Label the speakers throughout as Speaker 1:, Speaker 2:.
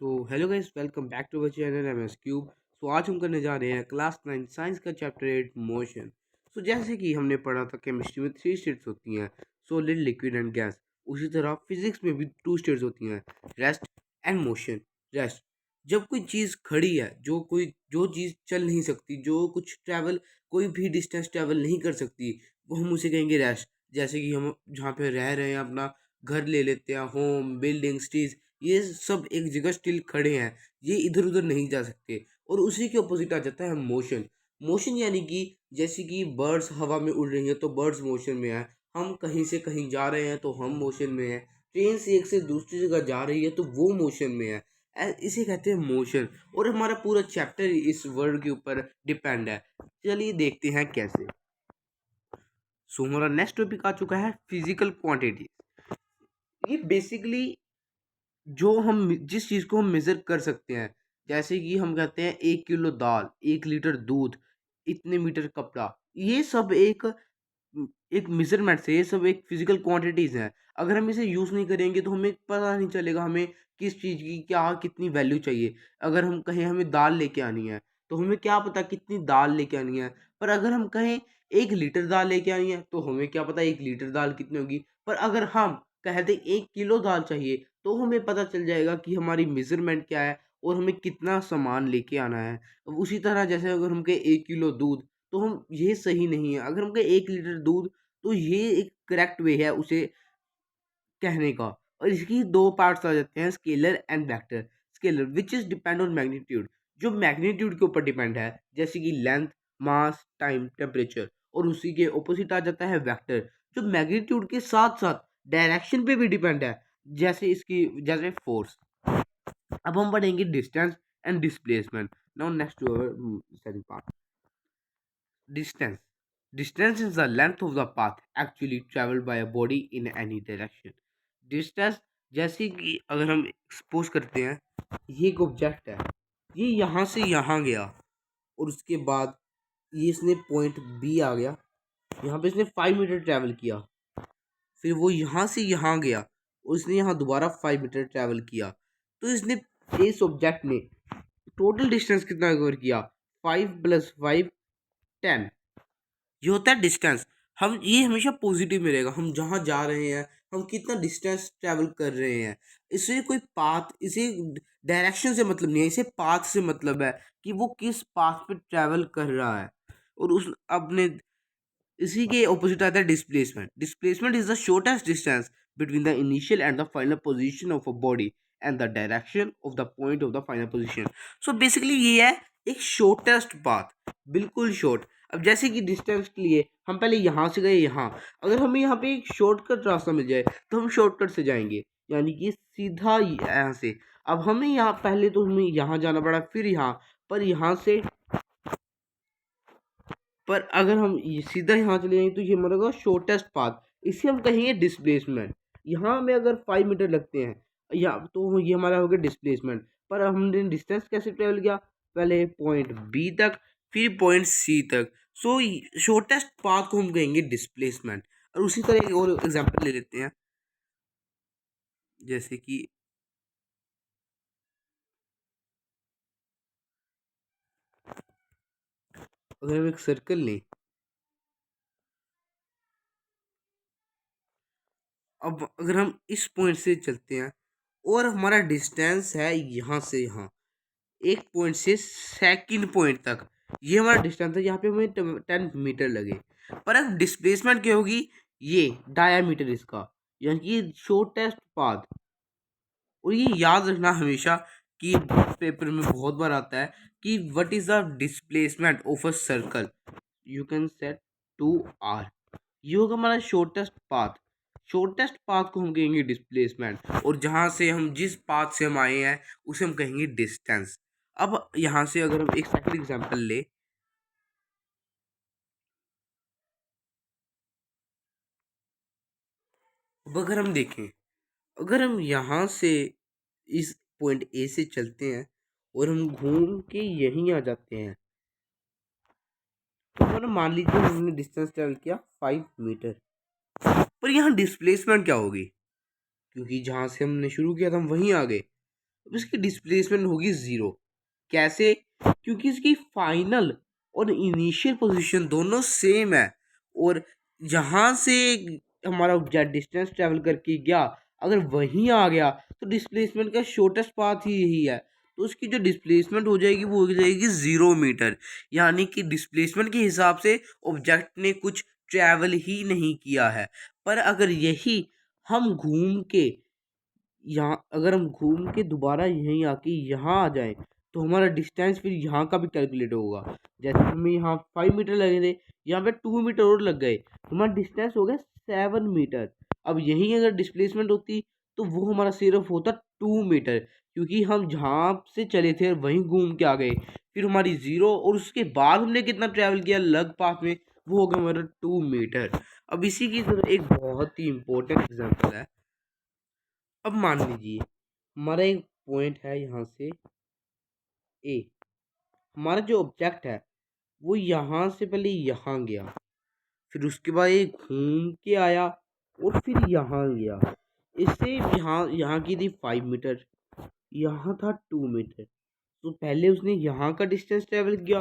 Speaker 1: Hello guys, welcome back to our channel M S cube. आज हम करने जा रहे हैं क्लास 9 साइंस का चैप्टर 8 मोशन। जैसे कि हमने पढ़ा था केमिस्ट्री में 3 स्टेट्स होती हैं, सॉलिड, लिक्विड एंड गैस। उसी तरह फिजिक्स में भी 2 स्टेट्स होती हैं, रेस्ट एंड मोशन। रेस्ट जब कोई चीज़ खड़ी है, जो चीज़ चल नहीं सकती, जो कुछ ट्रैवल कोई भी डिस्टेंस ट्रैवल नहीं कर सकती, वो हम उसे कहेंगे रेस्ट। जैसे कि हम जहाँ पे रह रहे हैं, अपना घर ले लेते हैं, होम, बिल्डिंग, स्ट्रीट, ये सब एक जगह स्टिल खड़े हैं, ये इधर उधर नहीं जा सकते। और उसी के ऑपोजिट आ जाता है मोशन। मोशन यानी कि जैसे कि बर्ड्स हवा में उड़ रही हैं तो बर्ड्स मोशन में है, हम कहीं से कहीं जा रहे हैं तो हम मोशन में है, ट्रेन से एक से दूसरी जगह जा रही है तो वो मोशन में है। इसे कहते हैं मोशन। और हमारा पूरा चैप्टर इस वर्ड के ऊपर डिपेंड है। चलिए देखते हैं कैसे। हमारा नेक्स्ट टॉपिक आ चुका है फिजिकल क्वांटिटी। ये बेसिकली जो हम जिस चीज़ को हम मेज़र कर सकते हैं, जैसे कि हम कहते हैं 1 किलो दाल, 1 लीटर दूध, इतने मीटर कपड़ा, ये सब एक मेज़रमेंट्स है, ये सब एक फिज़िकल क्वांटिटीज़ हैं। अगर हम इसे यूज़ नहीं करेंगे तो हमें पता नहीं चलेगा हमें किस चीज़ की क्या कितनी वैल्यू चाहिए। अगर हम कहें हमें दाल लेके आनी है, तो हमें क्या पता कितनी दाल लेके आनी है। पर अगर हम कहें 1 लीटर दाल लेके आनी है, तो हमें क्या पता 1 लीटर दाल कितनी होगी। पर अगर हम कह दें 1 किलो दाल चाहिए, तो हमें पता चल जाएगा कि हमारी मेज़रमेंट क्या है और हमें कितना सामान लेके आना है। अब उसी तरह जैसे अगर हम कहें 1 किलो दूध, तो हम ये सही नहीं है। अगर हम कहें 1 लीटर दूध, तो ये एक करेक्ट वे है उसे कहने का। और इसकी 2 पार्ट्स आ जाते हैं, scalar and vector. Scalar which is depend on magnitude, जो मैग्नीट्यूड के ऊपर डिपेंड है, जैसे कि लेंथ, मास, टाइम, टेम्परेचर। और उसी के ऑपोजिट आ जाता है वेक्टर, जो मैग्नीट्यूड के साथ-साथ डायरेक्शन पे भी डिपेंड है, जैसे फोर्स। अब हम पढ़ेंगे distance and displacement. Now next to our second part. Distance. Distance is the length of the path actually traveled by a body in any direction. Distance जैसे कि अगर हम सपोज करते हैं, ये एक ऑब्जेक्ट है, ये यहाँ से यहाँ गया और उसके बाद ये इसने पॉइंट बी आ गया, यहाँ पे इसने 5 मीटर ट्रैवल किया, फिर वो यहाँ से यहाँ गया और इसने यहाँ दोबारा 5 मीटर ट्रैवल किया। तो इसने इस ऑब्जेक्ट ने टोटल डिस्टेंस कितना कवर किया? 5 + 5 10। ये होता है डिस्टेंस। हम ये हमेशा पॉजिटिव में रहेगा, हम जहाँ जा रहे हैं, हम कितना डिस्टेंस ट्रैवल कर रहे हैं। इसे कोई पाथ, इसे डायरेक्शन से मतलब नहीं है, इसे पाथ से मतलब है कि वो किस पाथ पे ट्रैवल कर रहा है। और उस अपने इसी के ऑपोजिट आता है displacement. Displacement is the shortest distance between the initial and the final position of a body and the direction of the point of the final position. So basically ये है एक शॉर्टेस्ट पाथ, बिल्कुल short. अब जैसे कि distance के लिए हम पहले यहाँ से गए यहाँ, अगर हमें यहाँ पे एक शॉर्टकट रास्ता मिल जाए तो हम शॉर्टकट से जाएंगे, यानी कि सीधा यहाँ से। अब हमें यहाँ पहले तो हमें यहाँ जाना पड़ा, फिर यहाँ, पर यहाँ से, पर अगर हम सीधा यहाँ चले जाएंगे तो ये हमारा शॉर्टेस्ट पाथ, इसे हम कहेंगे डिस्प्लेसमेंट। यहाँ में अगर 5 मीटर लगते हैं या तो ये हमारा हो गया डिस्प्लेसमेंट। पर हमने डिस्टेंस कैसे ट्रेवल किया? पहले पॉइंट बी तक, फिर पॉइंट सी तक। सो शॉर्टेस्ट पाथ को हम कहेंगे डिस्प्लेसमेंट। और उसी तरह एक और एग्जांपल ले लेते हैं, जैसे कि अगर हम एक सर्कल लें, अब अगर हम इस पॉइंट से चलते हैं और हमारा डिस्टेंस है यहाँ से यहाँ, एक पॉइंट से सेकंड पॉइंट तक, ये हमारा डिस्टेंस है, यहाँ पे हमें 10 मीटर लगे। पर अब डिस्प्लेसमेंट क्या होगी? ये डायामीटर इसका, यानी कि शॉर्टेस्ट पाथ। और ये याद रखना हमेशा कि पेपर में बहुत बार आता है कि what is the displacement of a circle, you can set 2r। ये होगा हमारा शॉर्टेस्ट पाथ। शॉर्टेस्ट पाथ को हम कहेंगे डिस्प्लेसमेंट, और जहाँ से हम जिस पाथ से हम आए हैं उसे हम कहेंगे डिस्टेंस। अब यहाँ से अगर हम एक सेकंड एग्जांपल ले, अब अगर हम देखें, अगर हम यहाँ से इस पॉइंट ए से चलते हैं और हम घूम के यहीं आ जाते हैं, तो मैंने मान लीजिए हमने डिस्टेंस ट्रेवल किया 5 मीटर। पर यहाँ डिस्प्लेसमेंट क्या होगी? क्योंकि जहाँ से हमने शुरू किया था हम वहीं आ गए, अब इसकी डिस्प्लेसमेंट होगी ज़ीरो। कैसे? क्योंकि इसकी फाइनल और इनिशियल पोजीशन दोनों सेम है, और जहाँ से हमारा ऑब्जेक्ट डिस्टेंस ट्रेवल करके गया, अगर वहीं आ गया तो डिस्प्लेसमेंट का शॉर्टेस्ट पाथ ही यही है। तो उसकी जो डिस्प्लेसमेंट हो जाएगी वो हो जाएगी 0 मीटर। यानी कि डिस्प्लेसमेंट के हिसाब से ऑब्जेक्ट ने कुछ ट्रैवल ही नहीं किया है। पर अगर यही हम घूम के यहाँ अगर हम घूम के दोबारा यहीं आके यहाँ आ जाएं, तो हमारा डिस्टेंस फिर यहाँ का भी कैलकुलेट होगा। जैसे हमें यहाँ 5 मीटर लगे थे, यहाँ पे 2 मीटर और लग गए, हमारा डिस्टेंस हो गया 7 मीटर। अब यहीं अगर डिस्प्लेसमेंट होती तो वो हमारा सिर्फ होता 2 मीटर, क्योंकि हम जहाँ से चले थे वहीं घूम के आ गए। फिर हमारी ज़ीरो, और उसके बाद हमने कितना ट्रैवल किया लग पाथ में, वो हो गया हमारा 2 मीटर। अब इसी की तरह एक बहुत ही इंपॉर्टेंट एग्जाम्पल है। अब मान लीजिए हमारा एक पॉइंट है यहाँ से ए, हमारा जो ऑब्जेक्ट है वो यहाँ से पहले यहाँ गया, फिर उसके बाद ये घूम के आया और फिर यहाँ गया। इससे यहाँ यहाँ की थी 5 मीटर, यहाँ था 2 मीटर। तो पहले उसने यहाँ का डिस्टेंस ट्रेवल किया,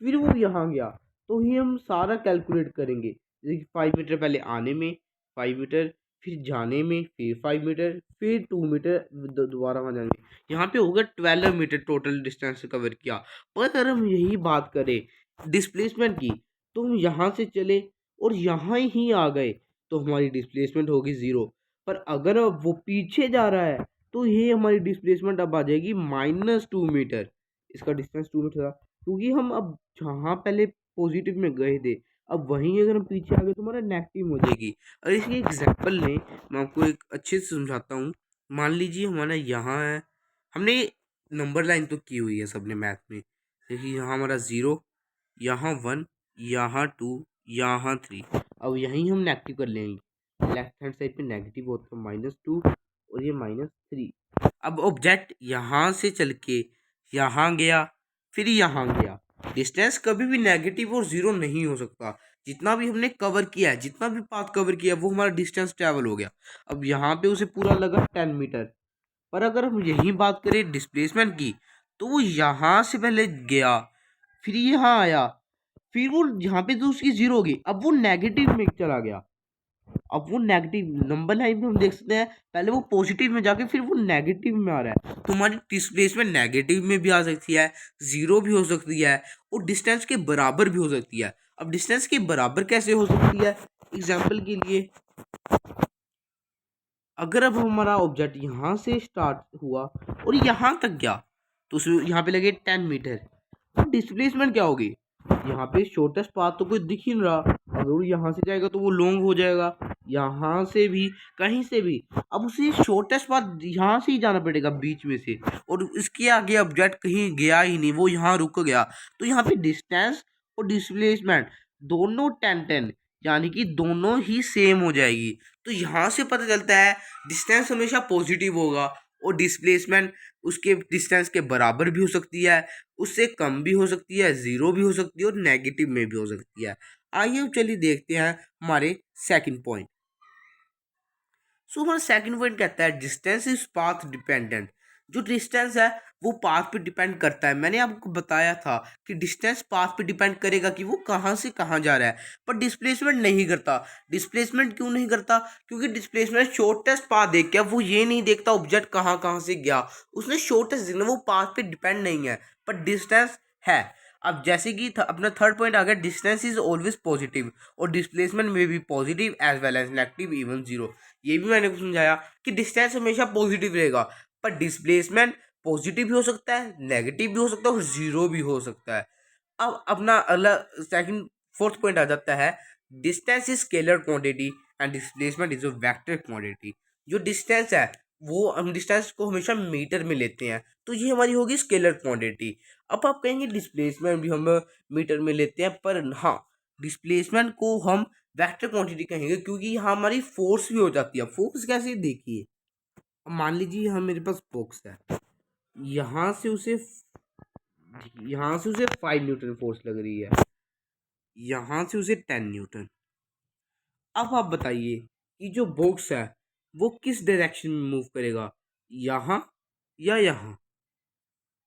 Speaker 1: फिर वो यहाँ गया। तो ही हम सारा कैलकुलेट करेंगे, जैसे कि 5 मीटर पहले आने में, 5 मीटर फिर जाने में, फिर 5 मीटर, फिर 2 मीटर दोबारा वहाँ जाने में। यहाँ पे होगा 12 मीटर टोटल डिस्टेंस कवर किया। पर अगर हम यही बात करें डिस्प्लेसमेंट की, तो हम यहाँ से चले और यहाँ ही आ गए तो हमारी डिस्प्लेसमेंट होगी ज़ीरो। पर अगर अब वो पीछे जा रहा है तो ये हमारी डिस्प्लेसमेंट अब आ जाएगी -2 मीटर। इसका डिस्टेंस 2 मीटर था, क्योंकि हम अब जहाँ पहले पॉजिटिव में गए थे, अब वहीं अगर हम पीछे आ गए तो हमारा नेगेटिव हो जाएगी। और इसकी एग्जाम्पल लें, मैं आपको एक अच्छे से समझाता हूँ। मान लीजिए हमारा यहाँ है, हमने नंबर लाइन तो की हुई है सबने मैथ में। देखिए यहाँ हमारा 0, यहाँ 1, यहाँ 2, यहाँ 3। अब यहीं हम नेगेटिव कर लेंगे, लेफ्ट हैंड साइड पे नेगेटिव होता है -2 और ये -3। अब ऑब्जेक्ट यहाँ से चल के यहाँ गया, फिर यहाँ गया। डिस्टेंस कभी भी नेगेटिव और ज़ीरो नहीं हो सकता। जितना भी हमने कवर किया है, जितना भी पाथ कवर किया है, वो हमारा डिस्टेंस ट्रैवल हो गया। अब यहाँ पे उसे पूरा लगा 10 मीटर। पर अगर हम यही बात करें डिस्प्लेसमेंट की, तो वो यहाँ से पहले गया, फिर यहाँ आया, फिर वो यहाँ पे तो उसकी ज़ीरो होगी, अब वो नेगेटिव में चला गया। अब वो नेगेटिव नंबर लाइन में हम देख सकते हैं, पहले वो पॉजिटिव में जाके फिर वो नेगेटिव में आ रहा है। तो हमारी डिस्प्लेसमेंट नेगेटिव में भी आ सकती है, ज़ीरो भी हो सकती है, और डिस्टेंस के बराबर भी हो सकती है। अब डिस्टेंस के बराबर कैसे हो सकती है? एग्जाम्पल के लिए, अगर अब हमारा ऑब्जेक्ट यहाँ से स्टार्ट हुआ और यहाँ तक गया, तो उसमें यहाँ पे लगे 10 मीटर, तो डिस्प्लेसमेंट क्या होगी? यहाँ पे शॉर्टेस्ट पाथ तो कोई दिख ही नहीं रहा। अगर वो यहाँ से जाएगा तो वो लॉन्ग हो जाएगा, यहाँ से भी, कहीं से भी। अब उसे शॉर्टेस्ट पाथ यहाँ से ही जाना पड़ेगा बीच में से, और इसके आगे ऑब्जेक्ट कहीं गया ही नहीं, वो यहाँ रुक गया। तो यहाँ पे डिस्टेंस और डिस्प्लेसमेंट दोनों 10-10, यानी कि दोनों ही सेम हो जाएगी। तो यहाँ से पता चलता है डिस्टेंस हमेशा पॉजिटिव होगा, और डिस्प्लेसमेंट उसके डिस्टेंस के बराबर भी हो सकती है, उससे कम भी हो सकती है, ज़ीरो भी हो सकती है, और नेगेटिव में भी हो सकती है। आइए अब चलिए देखते हैं हमारे सेकंड पॉइंट। सो हमारा सेकंड पॉइंट कहता है डिस्टेंस इज पाथ डिपेंडेंट। जो डिस्टेंस है वो पाथ पे डिपेंड करता है। मैंने आपको बताया था कि डिस्टेंस पाथ पे डिपेंड करेगा कि वो कहाँ से कहाँ जा रहा है, पर डिस्प्लेसमेंट नहीं करता। डिस्प्लेसमेंट क्यों नहीं करता? क्योंकि डिस्प्लेसमेंट शॉर्टेस्ट पाथ देख के वो ये नहीं देखता ऑब्जेक्ट कहाँ कहाँ से गया, उसने शॉर्टेस्ट देखना, वो पाथ पे डिपेंड नहीं है। पर डिस्टेंस है। अब जैसे कि अपना थर्ड पॉइंट आ गया, डिस्टेंस इज ऑलवेज पॉजिटिव, और डिस्प्लेसमेंट में भी positive as well as negative even zero. ये भी मैंने समझाया कि डिस्टेंस हमेशा पॉजिटिव रहेगा, पर डिस्प्लेसमेंट पॉजिटिव भी हो सकता है, नेगेटिव भी हो सकता है, और जीरो भी हो सकता है। अब अपना अलग सेकंड फोर्थ पॉइंट आ जाता है, distance is scalar quantity and displacement is a vector quantity. जो डिस्टेंस है वो हम डिस्टेंस को हमेशा मीटर में लेते हैं, तो ये हमारी होगी स्केलर क्वांटिटी। अब आप कहेंगे डिस्प्लेसमेंट भी हम मीटर में लेते हैं, पर हाँ, डिस्प्लेसमेंट को हम वेक्टर क्वांटिटी कहेंगे, क्योंकि यहाँ हमारी फोर्स भी हो जाती है। फोर्स कैसे? देखिए, अब मान लीजिए यहाँ मेरे पास बॉक्स है, यहाँ से उसे यहाँ से उसे 5 न्यूटन फोर्स लग रही है, यहाँ से उसे 10 न्यूटन। अब आप बताइए कि जो बॉक्स है वो किस डायरेक्शन में मूव करेगा, यहाँ या यहाँ?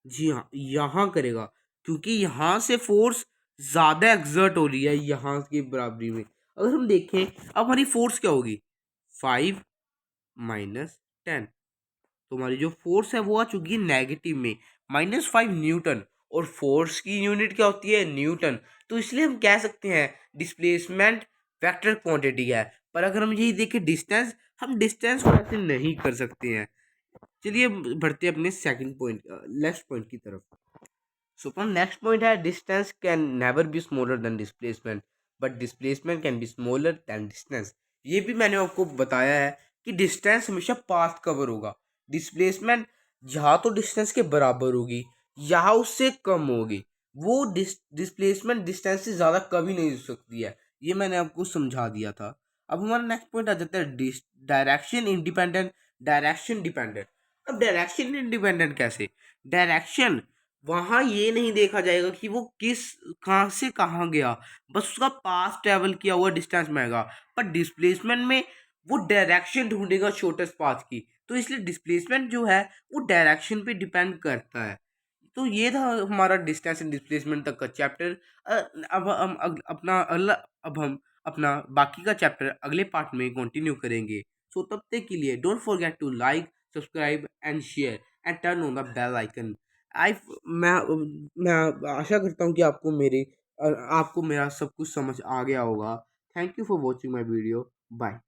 Speaker 1: जी हाँ, यहाँ करेगा, क्योंकि यहाँ से फोर्स ज़्यादा एक्सर्ट हो रही है यहाँ की बराबरी में। अगर हम देखें, अब हमारी फोर्स क्या होगी? 5 माइनस 10। तो हमारी जो फोर्स है वो आ चुकी है नेगेटिव में, -5 न्यूटन। और फोर्स की यूनिट क्या होती है? न्यूटन। तो इसलिए हम कह सकते हैं डिस्प्लेसमेंट वेक्टर क्वांटिटी है। पर अगर हम यही देखें डिस्टेंस, हम डिस्टेंस को ऐसे नहीं कर सकते हैं। चलिए बढ़ते हैं अपने सेकंड पॉइंट, नेक्स्ट पॉइंट की तरफ। सो अपना नेक्स्ट पॉइंट है distance can never be smaller than displacement, but displacement can be smaller than distance. ये भी मैंने आपको बताया है कि डिस्टेंस हमेशा पाथ कवर होगा, डिस्प्लेसमेंट यहाँ तो डिस्टेंस के बराबर होगी, यहाँ उससे कम होगी। वो डिस्प्लेसमेंट डिस्टेंस से ज़्यादा कभी नहीं हो सकती है। ये मैंने आपको समझा दिया था। अब हमारा नेक्स्ट पॉइंट आ जाता है डायरेक्शन इंडिपेंडेंट, डायरेक्शन डिपेंडेंट। अब डायरेक्शन इंडिपेंडेंट कैसे? डायरेक्शन वहाँ ये नहीं देखा जाएगा कि वो किस कहाँ से कहाँ गया, बस उसका पास ट्रेवल किया हुआ डिस्टेंस में आएगा। पर डिस्प्लेसमेंट में वो डायरेक्शन ढूंढेगा शॉर्टेस्ट पाथ की। तो इसलिए डिस्प्लेसमेंट जो है वो डायरेक्शन पे डिपेंड करता है। तो ये था हमारा डिस्टेंस एंड डिस्प्लेसमेंट तक का चैप्टर। अब हम अपना अगला, अब हम अपना बाकी का चैप्टर अगले पार्ट में कंटिन्यू करेंगे। सो तब तक के लिए don't forget to like, subscribe and share and turn on the bell icon. I मैं मैं आशा करता हूँ कि आपको मेरा सब कुछ समझ आ गया होगा। Thank you for watching my video. Bye.